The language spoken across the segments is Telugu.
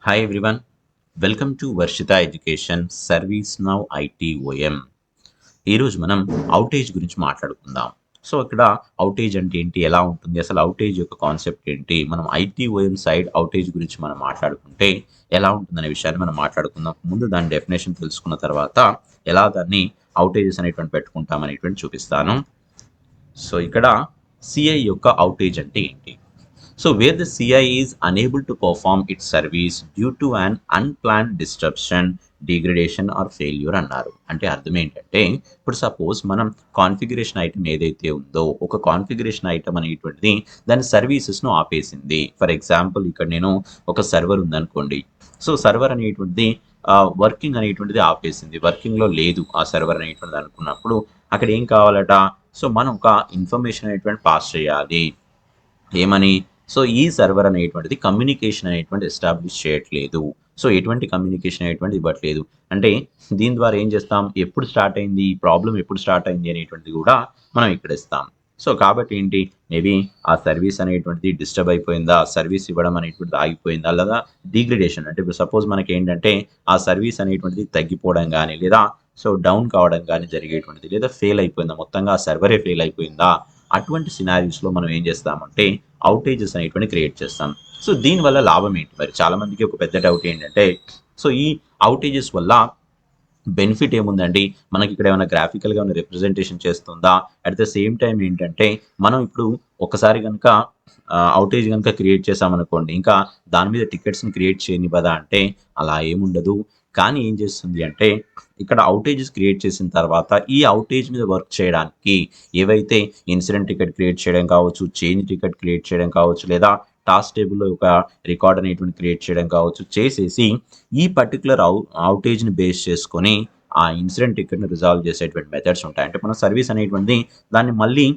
Hi everyone, welcome to Varshita Education Service Now ITOM. ఈరోజు మనం అవుటేజ్ గురించి మాట్లాడుకుందాం. సో ఇక్కడ అవుటేజ్ అంటే ఏంటి, ఎలా ఉంటుంది, అసలు అవుటేజ్ యొక్క కాన్సెప్ట్ ఏంటి, మనం ఐటీఓఎం సైడ్ అవుటేజ్ గురించి మనం మాట్లాడుకుంటే ఎలా ఉంటుందనే విషయాన్ని మనం మాట్లాడుకుందాం. ముందు దాని డెఫినేషన్ తెలుసుకున్న తర్వాత ఎలా దాన్ని అవుటేజెస్ అనేటువంటి పెట్టుకుంటాం అనేటువంటి చూపిస్తాను. సో ఇక్కడ సిఐ యొక్క అవుటేజ్ అంటే ఏంటి? So where the CI is unable to perform its service due to an unplanned disruption, degradation or failure అన్నారు. అంటే అర్థం ఏంటంటే, ఇప్పుడు సపోజ్ మనం కాన్ఫిగరేషన్ ఐటమ్ ఏదైతే ఉందో, ఒక కాన్ఫిగరేషన్ ఐటమ్ అనేటువంటిది దాని సర్వీసెస్ను ఆపేసింది. ఫర్ ఎగ్జాంపుల్ ఇక్కడ నేను ఒక సర్వర్ ఉందనుకోండి. సో సర్వర్ అనేటువంటిది వర్కింగ్ అనేటువంటిది ఆపేసింది, వర్కింగ్లో లేదు ఆ సర్వర్ అనేటువంటిది అనుకున్నప్పుడు అక్కడ ఏం కావాలట? సో మనం ఒక ఇన్ఫర్మేషన్ అనేటువంటి పాస్ చేయాలి. ఏమని? సో ఈ సర్వర్ అనేటువంటిది కమ్యూనికేషన్ అనేటువంటి ఎస్టాబ్లిష్ చేయట్లేదు. సో ఎటువంటి కమ్యూనికేషన్ అనేటువంటిది ఇవ్వట్లేదు. అంటే దీని ద్వారా ఏం చేస్తాం, ఎప్పుడు స్టార్ట్ అయింది ఈ ప్రాబ్లం, ఎప్పుడు స్టార్ట్ అయింది అనేటువంటిది కూడా మనం ఇక్కడ ఇస్తాం. సో కాబట్టి ఏంటి, మేబీ ఆ సర్వీస్ అనేటువంటిది డిస్టర్బ్ అయిపోయిందా, సర్వీస్ ఇవ్వడం అనేటువంటిది ఆగిపోయిందా, లేదా డిగ్రేడేషన్ అంటే ఇప్పుడు సపోజ్ మనకి ఏంటంటే ఆ సర్వీస్ అనేటువంటిది తగ్గిపోవడం కానీ, లేదా సో డౌన్ కావడం కానీ జరిగేటువంటిది, లేదా ఫెయిల్ అయిపోయిందా, మొత్తంగా ఆ సర్వరే ఫెయిల్ అయిపోయిందా, అటువంటి సినారీస్లో మనం ఏం చేస్తామంటే అవుటేజెస్ అనేటువంటి క్రియేట్ చేస్తాం. సో దీనివల్ల లాభం ఏంటి? మరి చాలామందికి ఒక పెద్ద డౌట్ ఏంటంటే, సో ఈ అవుటేజెస్ వల్ల బెనిఫిట్ ఏముందండి, మనకి ఇక్కడ ఏమైనా గ్రాఫికల్గా ఏమైనా రిప్రజెంటేషన్ చేస్తుందా, అట్ ద సేమ్ టైం ఏంటంటే మనం ఇప్పుడు ఒకసారి కనుక అవుటేజ్ కనుక క్రియేట్ చేసామనుకోండి, ఇంకా దాని మీద టికెట్స్ని క్రియేట్ చేయనివ్వదా అంటే అలా ఏముండదు. కానీ ఏం చేస్తుంది అంటే, ఇక్కడ అవుటేజెస్ క్రియేట్ చేసిన తర్వాత ఈ అవుటేజ్ మీద వర్క్ చేయడానికి ఏవైతే ఇన్సిడెంట్ టికెట్ క్రియేట్ చేయడం కావచ్చు, చేంజ్ టికెట్ క్రియేట్ చేయడం కావచ్చు, లేదా టాస్క్ టేబుల్లో ఒక రికార్డ్ అనేటువంటి క్రియేట్ చేయడం కావచ్చు చేసేసి, ఈ పర్టికులర్ అవుటేజ్ని బేస్ చేసుకొని ఆ ఇన్సిడెంట్ టికెట్ని రిజాల్వ్ చేసేటువంటి మెథడ్స్ ఉంటాయి. అంటే మన సర్వీస్ అనేటువంటిది దాన్ని మళ్ళీ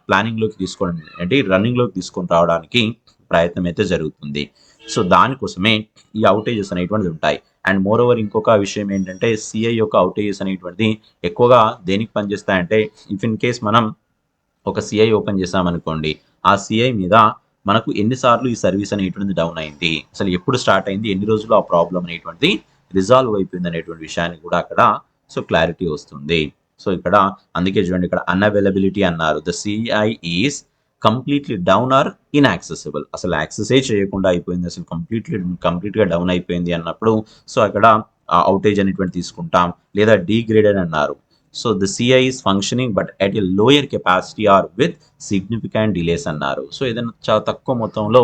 ప్లానింగ్లోకి తీసుకోవడం అంటే రన్నింగ్లోకి తీసుకొని రావడానికి ప్రయత్నం అయితే జరుగుతుంది. సో దానికోసమే ఈ అవుటేజెస్ అనేటువంటిది ఉంటాయి. అండ్ మోర్ ఓవర్ ఇంకొక విషయం ఏంటంటే, సిఐ యొక్క అవుటేజెస్ అనేటువంటిది ఎక్కువగా దేనికి పనిచేస్తాయంటే, ఇఫ్ ఇన్ కేస్ మనం ఒక సిఐ ఓపెన్ చేసామనుకోండి, ఆ సిఐ మీద మనకు ఎన్నిసార్లు ఈ సర్వీస్ అనేటువంటిది డౌన్ అయింది, అసలు ఎప్పుడు స్టార్ట్ అయింది, ఎన్ని రోజులు ఆ ప్రాబ్లం అనేటువంటిది రిజాల్వ్ అయిపోయింది అనేటువంటి విషయాన్ని కూడా అక్కడ సో క్లారిటీ వస్తుంది. సో ఇక్కడ అందుకే చూడండి, ఇక్కడ అన్అవైలబిలిటీ అన్నారు. The CI is completely down are inaccessible, అసలు యాక్సెసే చేయకుండా అయిపోయింది, అసలు కంప్లీట్గా డౌన్ అయిపోయింది అన్నప్పుడు సో అక్కడ అవుటేజ్ అనేటువంటి తీసుకుంటాం. లేదా డీగ్రేడెడ్ అన్నారు. So the CI is functioning but at a lower capacity or with significant delays అన్నారు. సో ఏదైనా చాలా తక్కువ మొత్తంలో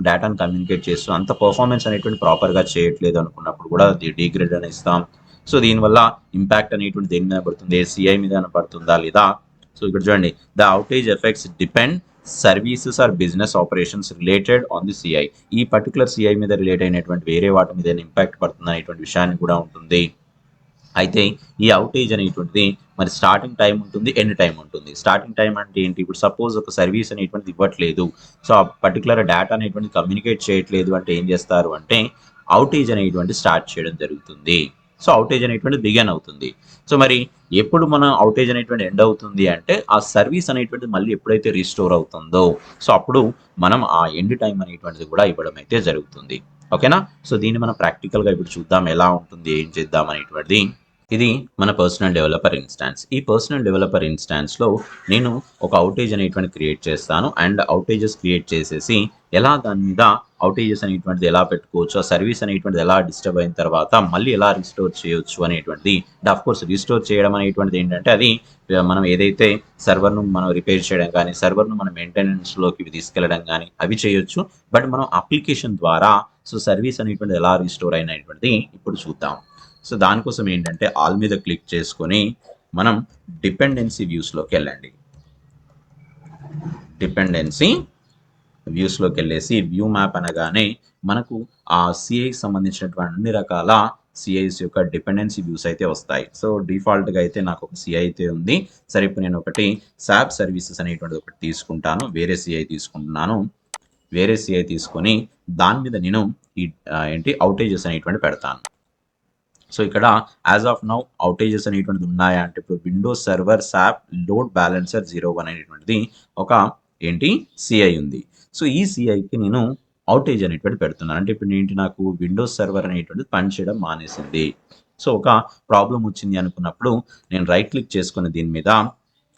డేటాను కమ్యూనికేట్ చేస్తూ అంత పర్ఫార్మెన్స్ అనేటువంటి ప్రాపర్గా చేయట్లేదు అనుకున్నప్పుడు కూడా డీగ్రేడ్ అని ఇస్తాం. సో దీనివల్ల ఇంపాక్ట్ అనేటువంటి దేని మీద పడుతుంది, సిఐ మీద పడుతుందా లేదా? సో ఇక్కడ చూడండి, the outage effects depend services or business operations related on the CI. ఈ పర్టికులర్ సిఐ మీద రిలేట్ అయినటువంటి వేరే వాటి మీద ఇంపాక్ట్ పడుతుంది అనేటువంటి విషయాన్ని కూడా ఉంటుంది. అయితే ఈ అవుటేజ్ అనేటువంటిది మరి స్టార్టింగ్ టైం ఉంటుంది, ఎండ్ టైం ఉంటుంది. స్టార్టింగ్ టైం అంటే ఏంటి, ఇప్పుడు సపోజ్ ఒక సర్వీస్ అనేటువంటిది ఇవ్వట్లేదు, సో ఆ పర్టికులర్ డేటా అనేటువంటిది కమ్యూనికేట్ చేయట్లేదు అంటే ఏం చేస్తారు అంటే అవుటేజ్ అనేటువంటి స్టార్ట్ చేయడం జరుగుతుంది. సో అవుటేజ్ అనేటువంటిది బిగిన్ అవుతుంది. సో మరి ఎప్పుడు మన అవుటేజ్ అనేటువంటి ఎండ్ అవుతుంది అంటే ఆ సర్వీస్ అనేటువంటిది మళ్ళీ ఎప్పుడైతే రీస్టోర్ అవుతుందో సో అప్పుడు మనం ఆ ఎండ్ టైం అనేటువంటిది కూడా ఇవ్వడం అయితే జరుగుతుంది. ఓకేనా? సో దీన్ని మనం ప్రాక్టికల్గా ఇప్పుడు చూద్దాం ఎలా ఉంటుంది, ఏం చేద్దాం అనేటువంటిది. ఇది మన పర్సనల్ డెవలపర్ ఇన్స్టాన్స్. ఈ పర్సనల్ డెవలపర్ ఇన్స్టాన్స్లో నేను ఒక అవుటేజ్ అనేటువంటి క్రియేట్ చేస్తాను. అండ్ అవుటేజెస్ క్రియేట్ చేసేసి ఎలా దాని మీద అవుటేజెస్ అనేటువంటిది ఎలా పెట్టుకోవచ్చు, ఆ సర్వీస్ అనేటువంటిది ఎలా డిస్టర్బ్ అయిన తర్వాత మళ్ళీ ఎలా రిస్టోర్ చేయొచ్చు అనేటువంటిది. ఆఫ్ కోర్స్ రిస్టోర్ చేయడం అనేటువంటిది ఏంటంటే అది మనం ఏదైతే సర్వర్ను మనం రిపేర్ చేయడం కానీ, సర్వర్ను మనం మెయింటెనెన్స్లోకి తీసుకెళ్ళడం కానీ అవి చేయొచ్చు. బట్ మనం అప్లికేషన్ ద్వారా సో సర్వీస్ అనేటువంటిది ఎలా రిస్టోర్ అయినటువంటిది ఇప్పుడు చూద్దాం. సో దానికోసం ఏంటంటే ఆల్ మీద క్లిక్ చేసుకొని మనం డిపెండెన్సీ వ్యూస్లోకి వెళ్ళండి. డిపెండెన్సీ వ్యూస్లోకి వెళ్ళేసి వ్యూ మ్యాప్ అనగానే మనకు ఆ సిఐకి సంబంధించినటువంటి అన్ని రకాల సిఐస్ యొక్క డిపెండెన్సీ వ్యూస్ అయితే వస్తాయి. సో డిఫాల్ట్గా అయితే నాకు ఒక సిఐ అయితే ఉంది. సరే ఇప్పుడు నేను ఒకటి శాప్ సర్వీసెస్ అనేటువంటిది ఒకటి తీసుకుంటాను, వేరే సిఐ తీసుకుంటున్నాను. వేరే సిఐ తీసుకొని దాని మీద నేను ఈ ఏంటి అవుటేజెస్ అనేటువంటి పెడతాను. సో ఇక్కడ యాజ్ ఆఫ్ నౌ అవుటేజెస్ అనేటువంటిది ఉన్నాయా అంటే, ఇప్పుడు Windows server SAP load balancer 01 అనేటువంటిది ఒక ఏంటి సిఐ ఉంది. సో ఈ సిఐకి నేను అవుటేజ్ అనేటువంటి పెడుతున్నాను. అంటే ఇప్పుడు ఏంటి, నాకు విండోస్ సర్వర్ అనేటువంటిది పనిచేయడం మానేసింది. సో ఒక ప్రాబ్లమ్ వచ్చింది అనుకున్నప్పుడు నేను రైట్ క్లిక్ చేసుకొని దీని మీద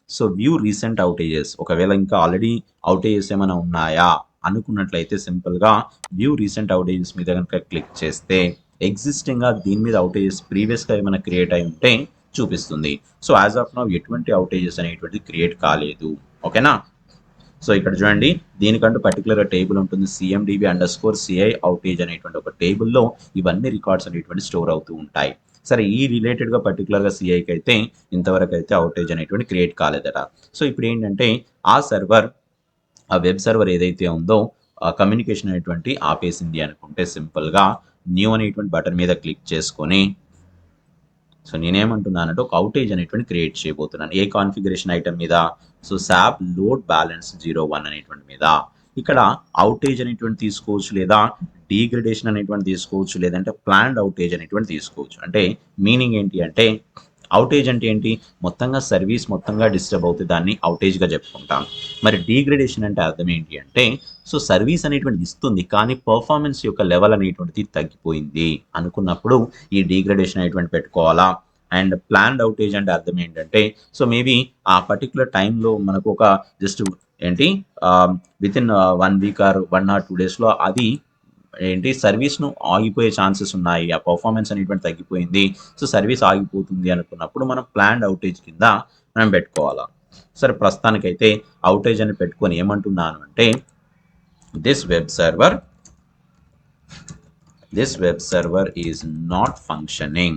సో వ్యూ రీసెంట్ అవుటేజెస్, ఒకవేళ ఇంకా ఆల్రెడీ అవుటేజెస్ ఏమైనా ఉన్నాయా అనుకున్నట్లయితే సింపుల్గా వ్యూ రీసెంట్ అవుటేజెస్ మీద కనుక క్లిక్ చేస్తే ఎగ్జిస్టింగ్గా దీని మీద అవుటేజెస్ ప్రీవియస్గా ఏమైనా క్రియేట్ అయి ఉంటే చూపిస్తుంది. సో యాజ్ ఆఫ్ నౌ ఎటువంటి అవుటేజెస్ అనేటువంటిది క్రియేట్ కాలేదు. ఓకేనా. సో ఇక్కడ చూడండి, దీనికంటూ పర్టికులర్ టేబుల్ ఉంటుంది, CMDB_CI అవుటేజ్ అనేటువంటి ఒక టేబుల్లో ఇవన్నీ రికార్డ్స్ అనేటువంటి స్టోర్ అవుతూ ఉంటాయి. సరే, ఈ రిలేటెడ్గా పర్టికులర్గా సిఐకి అయితే ఇంతవరకు అయితే అవుటేజ్ అనేటువంటి క్రియేట్ కాలేదట. సో ఇప్పుడు ఏంటంటే ఆ సర్వర్, ఆ వెబ్ సర్వర్ ఏదైతే ఉందో ఆ కమ్యూనికేషన్ అనేటువంటి ఆపేసింది అనుకుంటే సింపుల్గా న్యూ అనేటువంటి బటన్ మీద క్లిక్ చేసుకొని సో నేనేమంటున్నానంటే ఒక అవుటేజ్ అనేటువంటి క్రియేట్ చేయబోతున్నాను. ఏ కాన్ఫిగరేషన్ ఐటమ్ మీద, సో SAP లోడ్ బ్యాలెన్స్ 01 అనేటువంటి మీద. ఇక్కడ అవుటేజ్ అనేటువంటి తీసుకోవచ్చు, లేదా డీగ్రేడేషన్ అనేటువంటి తీసుకోవచ్చు, లేదంటే ప్లాన్డ్ అవుటేజ్ అనేటువంటి తీసుకోవచ్చు. అంటే మీనింగ్ ఏంటి అంటే, అవుటేజ్ అంటే ఏంటి, మొత్తంగా సర్వీస్ మొత్తంగా డిస్టర్బ్ అవుతే దాన్ని అవుటేజ్గా చెప్పుకుంటాం. మరి డీగ్రేడేషన్ అంటే అర్థం ఏంటి అంటే, సో సర్వీస్ అనేటువంటిది ఇస్తుంది కానీ పర్ఫార్మెన్స్ యొక్క లెవెల్ అనేటువంటిది తగ్గిపోయింది అనుకున్నప్పుడు ఈ డీగ్రేడేషన్ అనేటువంటి పెట్టుకోవాలా. అండ్ ప్లాన్డ్ అవుటేజ్ అంటే అర్థం ఏంటంటే, సో మేబీ ఆ పర్టికులర్ టైంలో మనకు ఒక జస్ట్ ఏంటి with in 1 week or 1 or 2 డేస్లో అది ఏంటి సర్వీస్ను ఆగిపోయే ఛాన్సెస్ ఉన్నాయి, ఆ పర్ఫార్మెన్స్ అనేటువంటి తగ్గిపోయింది, సో సర్వీస్ ఆగిపోతుంది అనుకున్నప్పుడు మనం ప్లాన్డ్ అవుటేజ్ కింద మనం పెట్టుకోవాలా. సరే, ప్రస్తుతానికైతే అవుటేజ్ అని పెట్టుకొని ఏమంటున్నాను అంటే, this web server is not functioning,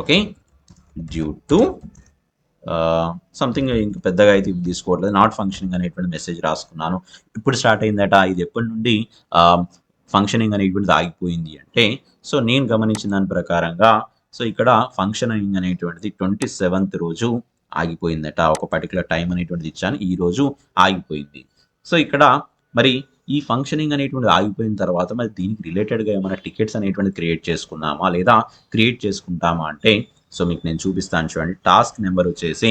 okay, due to something. ఇంక పెద్దగా అయితే ఇది తీసుకోవట్లేదు, నాట్ ఫంక్షనింగ్ అనేటువంటి మెసేజ్ రాసుకున్నాను. ఇప్పుడు స్టార్ట్ అయిందట, ఇది ఎప్పటి నుండి ఫంక్షనింగ్ అనేటువంటిది ఆగిపోయింది అంటే, సో నేను గమనించిన దాని ప్రకారంగా సో ఇక్కడ ఫంక్షనింగ్ అనేటువంటిది 27th రోజు ఆగిపోయిందట. ఒక పర్టికులర్ టైం అనేటువంటిది ఇచ్చాను, ఈ రోజు ఆగిపోయింది. సో ఇక్కడ మరి ఈ ఫంక్షనింగ్ అనేటువంటిది ఆగిపోయిన తర్వాత మరి దీనికి రిలేటెడ్గా ఏమైనా టికెట్స్ అనేటువంటిది క్రియేట్ చేసుకుందామా లేదా క్రియేట్ చేసుకుంటామా అంటే, సో మీకు నేను చూపిస్తాను చూడండి. టాస్క్ నెంబర్ వచ్చేసి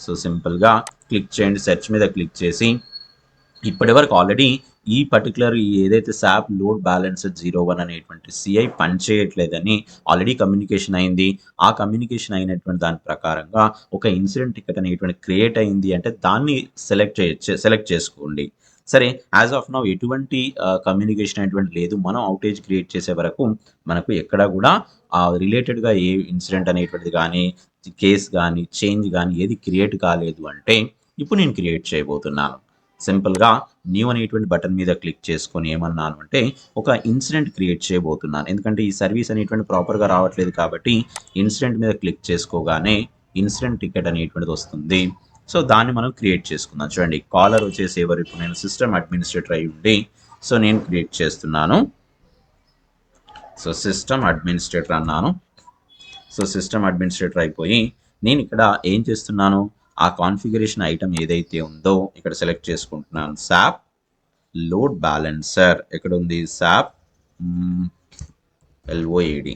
సో సింపుల్గా క్లిక్ చేయండి, సెర్చ్ మీద క్లిక్ చేసి ఇప్పటి వరకు ఆల్రెడీ ఈ పర్టికులర్ ఏదైతే SAP లోడ్ బ్యాలెన్స్ 01 అనేటువంటి సిఐ పనిచేయట్లేదని ఆల్రెడీ కమ్యూనికేషన్ అయింది. ఆ కమ్యూనికేషన్ అయినటువంటి దాని ప్రకారంగా ఒక ఇన్సిడెంట్ టికెట్ అనేటువంటి క్రియేట్ అయింది అంటే దాన్ని సెలెక్ట్ చేసుకోండి. సరే, యాజ్ ఆఫ్ నౌ ఎటువంటి కమ్యూనికేషన్ అనేటువంటి లేదు. మనం అవుటేజ్ క్రియేట్ చేసే వరకు మనకు ఎక్కడ కూడా రిలేటెడ్గా ఏ ఇన్సిడెంట్ అనేటువంటిది కానీ, కేస్ కానీ, చేంజ్ కానీ ఏది క్రియేట్ కాలేదు అంటే ఇప్పుడు నేను క్రియేట్ చేయబోతున్నాను. సింపుల్గా న్యూ అనేటువంటి బటన్ మీద క్లిక్ చేసుకొని ఏమన్నాను అంటే ఒక ఇన్సిడెంట్ క్రియేట్ చేయబోతున్నాను. ఎందుకంటే ఈ సర్వీస్ అనేటువంటి ప్రాపర్గా రావట్లేదు కాబట్టి ఇన్సిడెంట్ మీద క్లిక్ చేసుకోగానే ఇన్సిడెంట్ టికెట్ అనేటువంటిది వస్తుంది. సో దాన్ని మనం క్రియేట్ చేసుకుందాం. చూడండి, కాలర్ వచ్చేసి ఎవరు, ఇప్పుడు నేను సిస్టమ్ అడ్మినిస్ట్రేటర్ అయి ఉండి సో నేను క్రియేట్ చేస్తున్నాను. సో సిస్టమ్ అడ్మినిస్ట్రేటర్ అన్నాను. సో సిస్టమ్ అడ్మినిస్ట్రేటర్ అయిపోయి నేను ఇక్కడ ఏం చేస్తున్నాను, ఆ కాన్ఫిగరేషన్ ఐటమ్ ఏదైతే ఉందో ఇక్కడ సెలెక్ట్ చేసుకుంటున్నాను. SAP లోడ్ బ్యాలెన్సర్ ఎక్కడ ఉంది, SAP LOAD.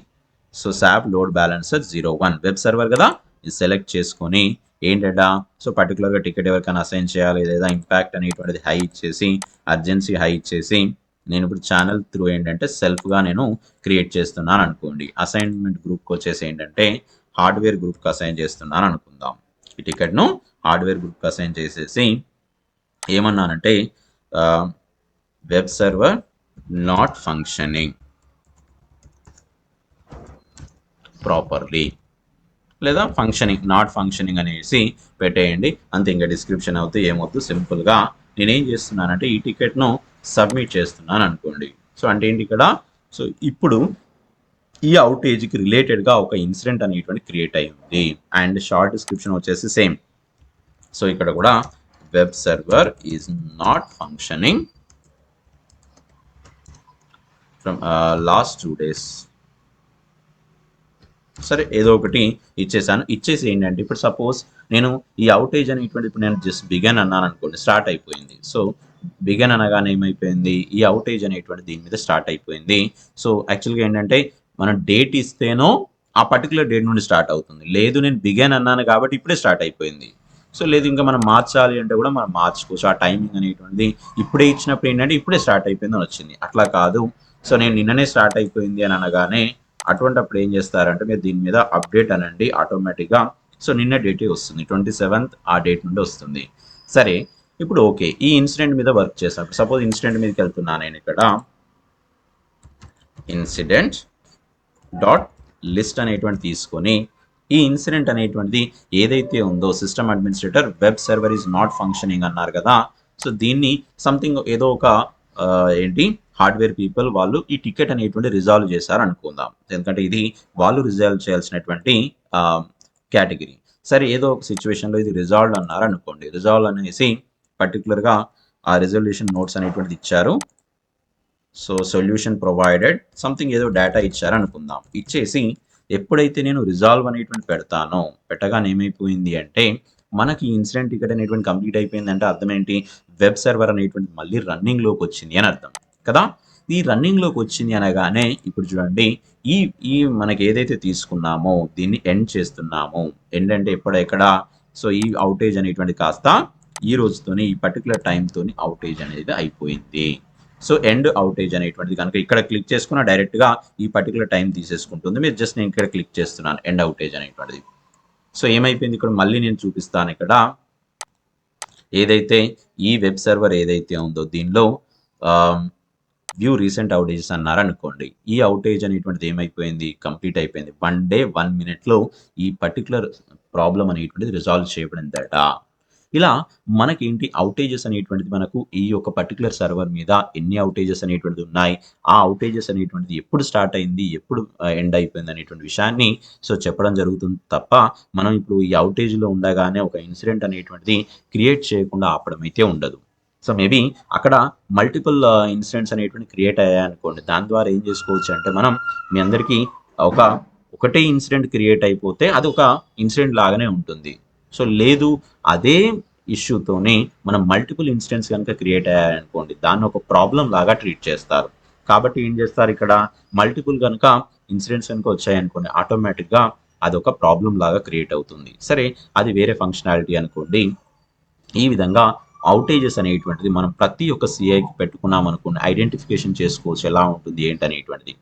So SAP load balancer 01 web server కదా, ఇది సెలెక్ట్ చేసుకొని ఏంటంటే సో పర్టికులర్గా టికెట్ ఎవరికైనా అసైన్ చేయాలి, లేదా ఇంపాక్ట్ అనేటువంటిది హై ఇచ్చేసి, అర్జెన్సీ హై ఇచ్చేసి, నేను ఇప్పుడు ఛానల్ త్రూ ఏంటంటే సెల్ఫ్గా నేను క్రియేట్ చేస్తున్నాను అనుకోండి. అసైన్మెంట్ గ్రూప్కి వచ్చేసి ఏంటంటే హార్డ్వేర్ గ్రూప్కి అసైన్ చేస్తున్నాను అనుకుందాం. ఈ టికెట్ను హార్డ్వేర్ గ్రూప్కి అసైన్ చేసేసి ఏమన్నానంటే web server not functioning properly, లేదా నాట్ ఫంక్షనింగ్ అనేసి పెట్టేయండి అంతే. ఇంకా డిస్క్రిప్షన్ అవుతూ ఏమవుతూ సింపుల్గా నేనేం చేస్తున్నానంటే ఈ టికెట్ను సబ్మిట్ చేస్తున్నాను అనుకోండి. సో అంటే ఏంటి ఇక్కడ, సో ఇప్పుడు ఈ అవుటేజ్కి రిలేటెడ్గా ఒక ఇన్సిడెంట్ అనేటువంటి క్రియేట్ అయ్యింది. అండ్ షార్ట్ డిస్క్రిప్షన్ వచ్చేసి సేమ్. సో ఇక్కడ కూడా web server is not functioning from last 2 days. సరే, ఏదో ఒకటి ఇచ్చేసాను. ఇచ్చేసి ఏంటంటే ఇప్పుడు సపోజ్ నేను ఈ అవుటేజ్ అనేటువంటి ఇప్పుడు నేను జస్ట్ బిగన్ అన్నాను అనుకోండి, స్టార్ట్ అయిపోయింది. సో బిగన్ అనగానే ఏమైపోయింది, ఈ అవుటేజ్ అనేటువంటి దీని మీద స్టార్ట్ అయిపోయింది. సో యాక్చువల్గా ఏంటంటే మనం డేట్ ఇస్తేనో ఆ పర్టికులర్ డేట్ నుండి స్టార్ట్ అవుతుంది, లేదు నేను బిగన్ అన్నాను కాబట్టి ఇప్పుడే స్టార్ట్ అయిపోయింది. సో లేదు ఇంకా మనం మార్చాలి అంటే కూడా మనం మార్చుకోవచ్చు. ఆ టైమింగ్ అనేటువంటిది ఇప్పుడే ఇచ్చినప్పుడు ఏంటంటే ఇప్పుడే స్టార్ట్ అయిపోయిందని వచ్చింది. అట్లా కాదు, సో నేను నిన్ననే స్టార్ట్ అయిపోయింది అని అనగానే అటువంటిప్పుడు ఏం చేస్తారంటే మీరు దీని మీద అప్డేట్ అనండి, ఆటోమేటిక్గా సో నిన్న డేటే వస్తుంది, 27th ఆ డేట్ నుండి వస్తుంది. సరే, ఇప్పుడు ఓకే, ఈ ఇన్సిడెంట్ మీద వర్క్ చేస్తాను. సపోజ్ ఇన్సిడెంట్ మీదకి వెళ్తున్నాను నేను. ఇక్కడ ఇన్సిడెంట్ డాట్ లిస్ట్ అనేటువంటి తీసుకొని ఈ ఇన్సిడెంట్ అనేటువంటిది ఏదైతే ఉందో system administrator web server is not functioning అన్నారు కదా. సో దీన్ని సంథింగ్ ఏదో ఒక ఏంటి హార్డ్వేర్ పీపుల్ వాళ్ళు ఈ టికెట్ అనేటువంటి రిజాల్వ్ చేశారు అనుకుందాం, ఎందుకంటే ఇది వాళ్ళు రిజాల్వ్ చేయాల్సినటువంటి కేటగిరీ. సరే, ఏదో ఒక సిచ్యువేషన్లో ఇది రిజాల్వ్ అన్నారు అనుకోండి. రిజాల్వ్ అనేసి పర్టికులర్గా ఆ రిజల్యూషన్ నోట్స్ అనేటువంటిది ఇచ్చారు. సో సొల్యూషన్ ప్రొవైడెడ్ సంథింగ్ ఏదో డేటా ఇచ్చారు అనుకుందాం. ఇచ్చేసి ఎప్పుడైతే నేను రిజాల్వ్ అనేటువంటి పెడతానో, పెట్టగానే ఏమైపోయింది అంటే మనకి ఇన్సిడెంట్ టికెట్ అనేటువంటి కంప్లీట్ అయిపోయింది. అంటే అర్థం ఏంటి, వెబ్ సర్వర్ అనేటువంటి మళ్ళీ రన్నింగ్లోకి వచ్చింది అని అర్థం కదా. ఈ రన్నింగ్లోకి వచ్చింది అనగానే ఇప్పుడు చూడండి, ఈ ఈ మనకి ఏదైతే తీసుకున్నామో దీన్ని ఎండ్ చేస్తున్నాము. ఎండ్ అంటే ఎక్కడ, సో ఈ అవుటేజ్ అనేటువంటి కాస్త ఈ రోజుతోని ఈ పర్టికులర్ టైంతోని అవుటేజ్ అనేది అయిపోయింది. సో ఎండ్ అవుటేజ్ అనేటువంటిది కనుక ఇక్కడ క్లిక్ చేసుకున్న డైరెక్ట్గా ఈ పర్టికులర్ టైం తీసేసుకుంటుంది. మీరు జస్ట్ నేను ఇక్కడ క్లిక్ చేస్తున్నాను ఎండ్ అవుటేజ్ అనేటువంటిది. సో ఏమైపోయింది ఇక్కడ మళ్ళీ నేను చూపిస్తాను. ఇక్కడ ఏదైతే ఈ వెబ్ సర్వర్ ఏదైతే ఉందో దీనిలో వ్యూ రీసెంట్ అవుటేజెస్ అన్నారు అనుకోండి. ఈ అవుటేజ్ అనేటువంటిది ఏమైపోయింది, కంప్లీట్ అయిపోయింది. 1 day 1 minute ఈ పర్టికులర్ ప్రాబ్లం అనేటువంటిది రిజాల్వ్ చేయబడిందట. ఇలా మనకేంటి అవుటేజెస్ అనేటువంటిది మనకు ఈ యొక్క పర్టికులర్ సర్వర్ మీద ఎన్ని అవుటేజెస్ అనేటువంటిది ఉన్నాయి, ఆ అవుటేజెస్ అనేటువంటిది ఎప్పుడు స్టార్ట్ అయింది, ఎప్పుడు ఎండ్ అయిపోయింది అనేటువంటి విషయాన్ని సో చెప్పడం జరుగుతుంది తప్ప మనం ఇప్పుడు ఈ అవుటేజ్లో ఉండగానే ఒక ఇన్సిడెంట్ అనేటువంటిది క్రియేట్ చేయకుండా ఆపడం అయితే ఉండదు. సో మేబీ అక్కడ మల్టిపుల్ ఇన్సిడెంట్స్ అనేటువంటి క్రియేట్ అయ్యాయి అనుకోండి. దాని ద్వారా ఏం చేసుకోవచ్చు అంటే మనం మీ అందరికీ ఒకటే ఇన్సిడెంట్ క్రియేట్ అయిపోతే అది ఒక ఇన్సిడెంట్ లాగానే ఉంటుంది. సో లేదు, అదే ఇష్యూతోనే మనం మల్టిపుల్ ఇన్సిడెంట్స్ కనుక క్రియేట్ అయ్యాయనుకోండి, దాన్ని ఒక ప్రాబ్లం లాగా ట్రీట్ చేస్తారు. కాబట్టి ఏం చేస్తారు, ఇక్కడ మల్టిపుల్ కనుక ఇన్సిడెంట్స్ కనుక వచ్చాయనుకోండి, ఆటోమేటిక్గా అది ఒక ప్రాబ్లం లాగా క్రియేట్ అవుతుంది. సరే, అది వేరే ఫంక్షనాలిటీ అనుకోండి. ఈ విధంగా అవుటేజెస్ అనేటువంటిది మనం ప్రతి ఒక్క సిఐకి పెట్టుకున్నాం అనుకోండి, ఐడెంటిఫికేషన్ చేసుకోవచ్చు ఎలా ఉంటుంది ఏంటి అనేటువంటిది.